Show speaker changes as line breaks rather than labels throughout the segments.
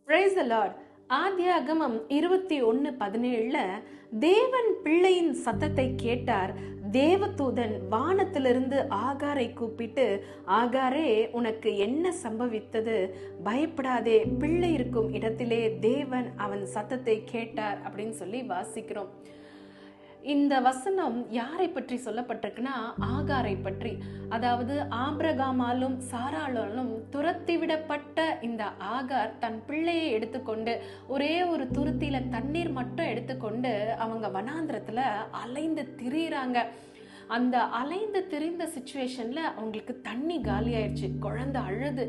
Praise the Lord. ஆதியாகமம் 21:17 தேவன் பிள்ளையின் சத்தத்தை கேட்டார். தேவதூதன் வானத்திலிருந்து ஆகாரை கூப்பிட்டு, ஆகாரே, உனக்கு என்ன சம்பவித்தது? பயப்படாதே, பிள்ளை இருக்கும் இடத்திலே தேவன் அவன் சத்தத்தை கேட்டார் அப்படின்னு சொல்லி வாசிக்கிறோம். இந்த வசனம் யாரை பற்றி சொல்லப்பட்டிருக்குன்னா, ஆகாரை பற்றி. அதாவது ஆபிரகாமாலும் சாராளாலும் துரத்தி விடப்பட்ட இந்த ஆகார் தன் பிள்ளையை எடுத்துக்கொண்டு ஒரே ஒரு துருத்தியில தண்ணீர் மட்டும் எடுத்துக்கொண்டு அவங்க வனாந்திரத்துல அலைந்து திரியிறாங்க. அந்த அலைந்து திரிந்த சிச்சுவேஷன்ல அவங்களுக்கு தண்ணி காலி ஆயிடுச்சு. குழந்தை அழுது,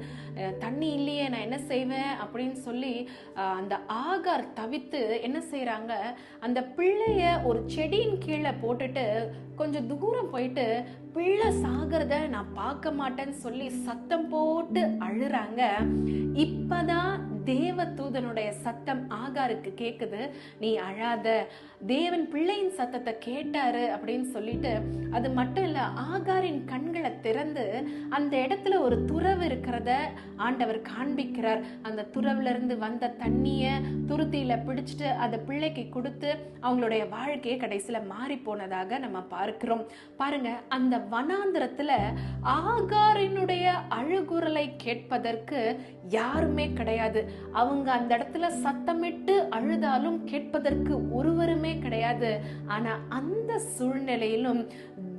தண்ணி இல்லையே, நான் என்ன செய்வேன் அப்படின்னு சொல்லி அந்த ஆகார் தவித்து என்ன செய்யறாங்க, அந்த பிள்ளைய ஒரு செடியின் கீழே போட்டுட்டு கொஞ்சம் தூரம் போயிட்டு பிள்ளை சாகிறத நான் பார்க்க மாட்டேன்னு சொல்லி சத்தம் போட்டு அழுறாங்க. இப்பதான் தேவதூதனுடைய சத்தம் ஆகாருக்கு கேக்குது, நீ அழாத, தேவன் பிள்ளையின் சத்தத்தை கேட்டாரு அப்படின்னு சொல்லிட்டு, அது மட்டும் இல்ல, ஆகாரின் கண்களை திறந்து அந்த இடத்துல ஒரு துறவு இருக்கிறத ஆண்டவர் காண்பிக்கிறார். அந்த துறவுல இருந்து வந்த தண்ணிய துருத்தியில பிடிச்சிட்டு அதை பிள்ளைக்கு கொடுத்து அவங்களுடைய வாழ்க்கையை கடைசியில மாறி போனதாக நம்ம பார்க்கிறோம். பாருங்க, அந்த வனாந்திரத்துல ஆகாரினுடைய அழுகுரலை கேட்பதற்கு யாருமே கிடையாது. அவங்க அந்த இடத்துல சத்தமிட்டு அழுதாலும் கேட்பதற்கு ஒருவருமே கிடையாது. ஆனா அந்த சூழ்நிலையிலும்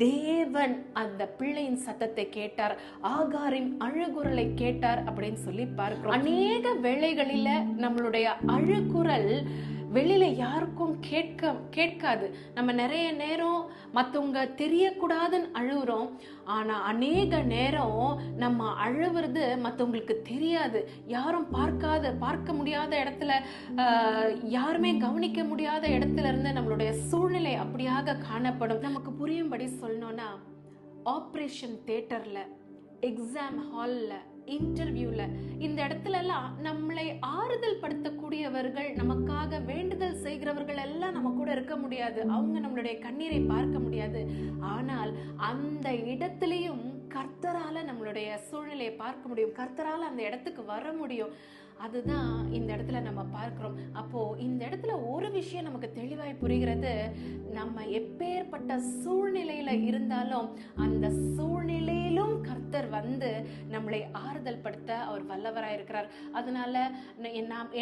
தேவன் அந்த பிள்ளையின் சத்தத்தை கேட்டார், ஆகாரின் அழுகுரலை கேட்டார் அப்படின்னு சொல்லி பார்க்கிறோம். அநேக வேளைகளில நம்மளுடைய அழுகுரல் வெளியில யாருக்கும் கேட்காது. நம்ம நிறைய நேரம் மற்றவங்க தெரியக்கூடாதுன்னு அழுகுறோம். ஆனா அநேக நேரம் நம்ம அழுவுறது மற்றவங்களுக்கு தெரியாது. யாரும் பார்க்க முடியாத இடத்துல, யாருமே கவனிக்க முடியாத இடத்துல இருந்து நம்மளுடைய சூழ்நிலை அப்படியாக காணப்படும். நமக்கு புரியும்படி சொல்லணும்னா, ஆப்ரேஷன் தியேட்டர்ல, எக்ஸாம் ஹால்ல, இன்டர்வியூல, இந்த இடத்துல எல்லாம் நம்மளை ஆறுதல் படுத்தக்கூடியவர்கள், நமக்காக வேண்டுதல் செய்கிறவர்கள் எல்லாம் நம்ம கூட இருக்க முடியாது. அவங்க நம்மளுடைய கண்ணீரை பார்க்க முடியாது. ஆனால் அந்த இடத்திலையும் கர்த்தரால நம்மளுடைய சூழ்நிலையை பார்க்க முடியும். கர்த்தரால அந்த இடத்துக்கு வர முடியும். அதுதான் இந்த இடத்துல நம்ம பார்க்கிறோம். அப்போ இந்த இடத்துல ஒரு விஷயம் நமக்கு தெளிவாய் புரிகிறது, நம்ம எப்பேற்பட்ட சூழ்நிலையில இருந்தாலும் அந்த சூழ்நிலையிலும் கர்த்தர் வந்து நம்மளை ஆறுதல் படுத்த அவர் வல்லவராய் இருக்கிறார். அதனால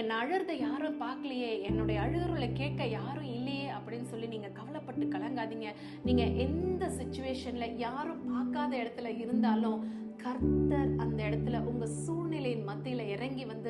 என் அழுறதை யாரும் பார்க்கலையே, என்னுடைய அழுகுறலை கேட்க யாரும் இல்லையே அப்படின்னு சொல்லி நீங்க கவலைப்பட்டு கலங்காதீங்க. நீங்க எந்த சிச்சுவேஷன்ல யாரும் பார்க்காத இடத்துல இருந்தாலும் கர்த்தர் அந்த இடத்துல உங்க சூழ்நிலையின் மத்தியில இறங்கி வந்து